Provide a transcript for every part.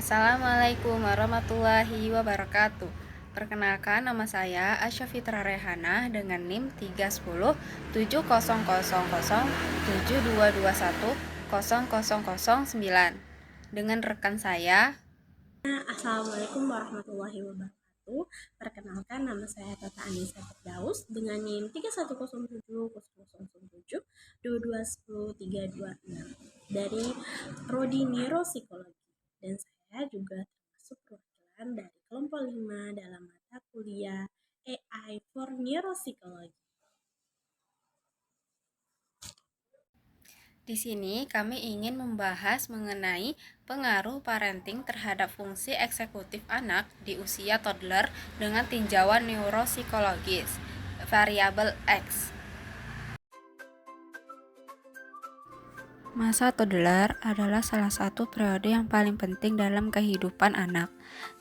Assalamualaikum warahmatullahi wabarakatuh. Perkenalkan, nama saya Asya Fitra Rehana dengan NIM 310700722100009 dengan rekan saya. Assalamualaikum warahmatullahi wabarakatuh. Perkenalkan, nama saya Tata Anissa Firdaus dengan NIM 310700022103226 dari Prodi Neuropsikologi, dan saya juga termasuk perwakilan dari kelompok 5 dalam mata kuliah AI for Neuropsikologi. Di sini kami ingin membahas mengenai pengaruh parenting terhadap fungsi eksekutif anak di usia toddler dengan tinjauan neuropsikologis, variabel X. Masa toddler adalah salah satu periode yang paling penting dalam kehidupan anak,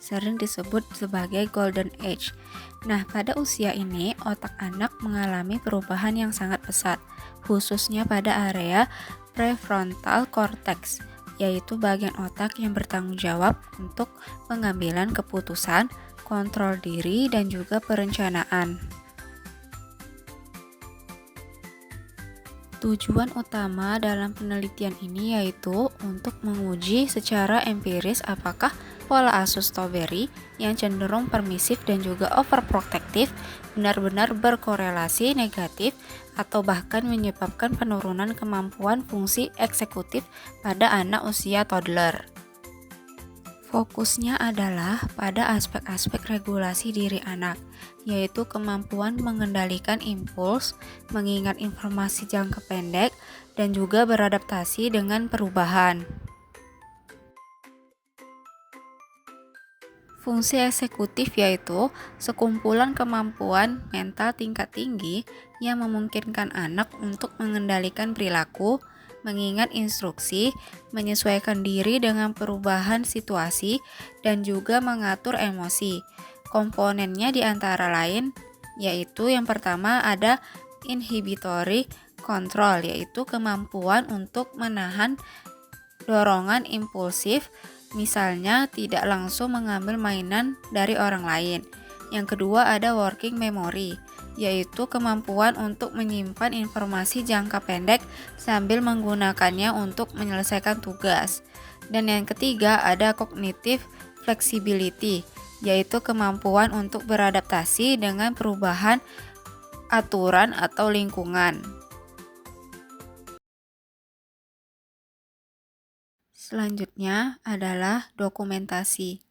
sering disebut sebagai golden age. Nah, pada usia ini, otak anak mengalami perubahan yang sangat pesat, khususnya pada area prefrontal cortex, yaitu bagian otak yang bertanggung jawab untuk pengambilan keputusan, kontrol diri, dan juga perencanaan. Tujuan utama dalam penelitian ini yaitu untuk menguji secara empiris apakah pola asuh strawberry yang cenderung permisif dan juga overprotective benar-benar berkorelasi negatif atau bahkan menyebabkan penurunan kemampuan fungsi eksekutif pada anak usia toddler. Fokusnya adalah pada aspek-aspek regulasi diri anak, yaitu kemampuan mengendalikan impuls, mengingat informasi jangka pendek, dan juga beradaptasi dengan perubahan. Fungsi eksekutif yaitu sekumpulan kemampuan mental tingkat tinggi yang memungkinkan anak untuk mengendalikan perilaku, mengingat instruksi, menyesuaikan diri dengan perubahan situasi, dan juga mengatur emosi. Komponennya di antara lain yaitu yang pertama ada inhibitory control, yaitu kemampuan untuk menahan dorongan impulsif, misalnya tidak langsung mengambil mainan dari orang lain. Yang kedua ada working memory, yaitu kemampuan untuk menyimpan informasi jangka pendek sambil menggunakannya untuk menyelesaikan tugas. Dan yang ketiga ada cognitive flexibility, yaitu kemampuan untuk beradaptasi dengan perubahan aturan atau lingkungan. Selanjutnya adalah dokumentasi.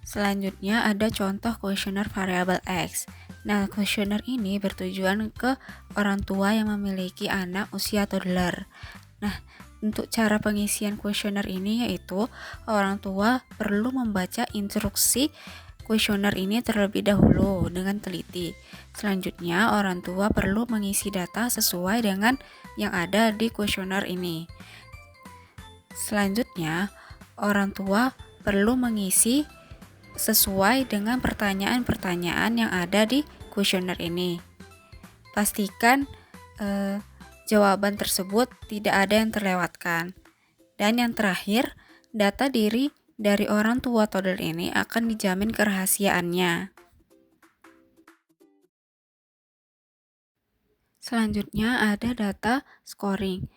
Selanjutnya ada contoh kuesioner variabel X. Nah, kuesioner ini bertujuan ke orang tua yang memiliki anak usia toddler. Nah, untuk cara pengisian kuesioner ini yaitu orang tua perlu membaca instruksi kuesioner ini terlebih dahulu dengan teliti. Selanjutnya, orang tua perlu mengisi data sesuai dengan yang ada di kuesioner ini. Selanjutnya, orang tua perlu mengisi sesuai dengan pertanyaan-pertanyaan yang ada di kuesioner ini. Pastikan jawaban tersebut tidak ada yang terlewatkan. Dan yang terakhir, data diri dari orang tua toddler ini akan dijamin kerahasiaannya. Selanjutnya ada data scoring.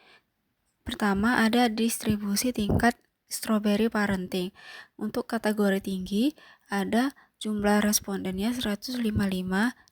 Pertama ada distribusi tingkat strawberry parenting. Untuk kategori tinggi ada jumlah respondennya 155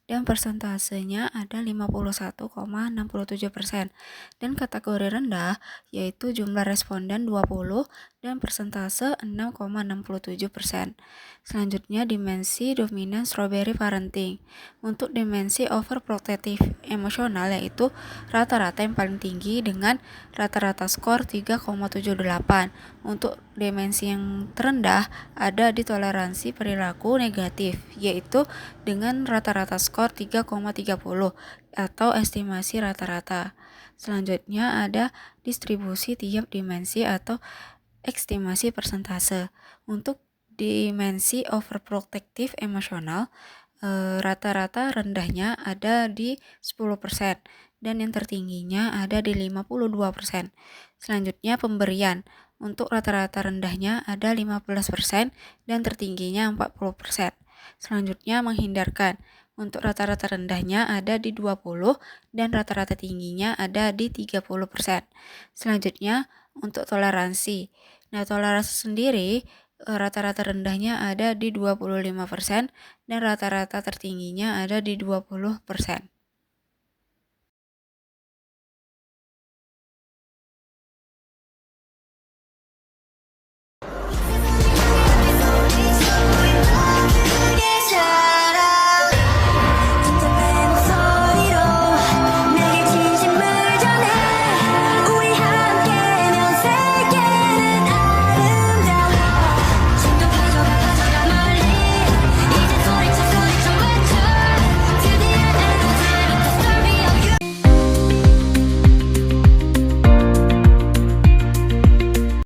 dan persentasenya ada 51,67%. Dan kategori rendah yaitu jumlah responden 20 dan persentase 6,67%. Selanjutnya, dimensi dominan strawberry parenting. Untuk dimensi overprotective emosional yaitu rata-rata yang paling tinggi dengan rata-rata skor 3,78. Untuk dimensi yang terendah ada di toleransi perilaku negatif yaitu dengan rata-rata skor 3,30 atau estimasi rata-rata. Selanjutnya ada distribusi tiap dimensi atau estimasi persentase. Untuk dimensi overprotective emosional, rata-rata rendahnya ada di 10% dan yang tertingginya ada di 52%. Selanjutnya pemberian. Untuk rata-rata rendahnya ada 15% dan tertingginya 40%. Selanjutnya menghindarkan. Untuk rata-rata rendahnya ada di 20 dan rata-rata tingginya ada di 30%. Selanjutnya untuk toleransi. Nah, toleransi sendiri rata-rata rendahnya ada di 25% dan rata-rata tertingginya ada di 20%.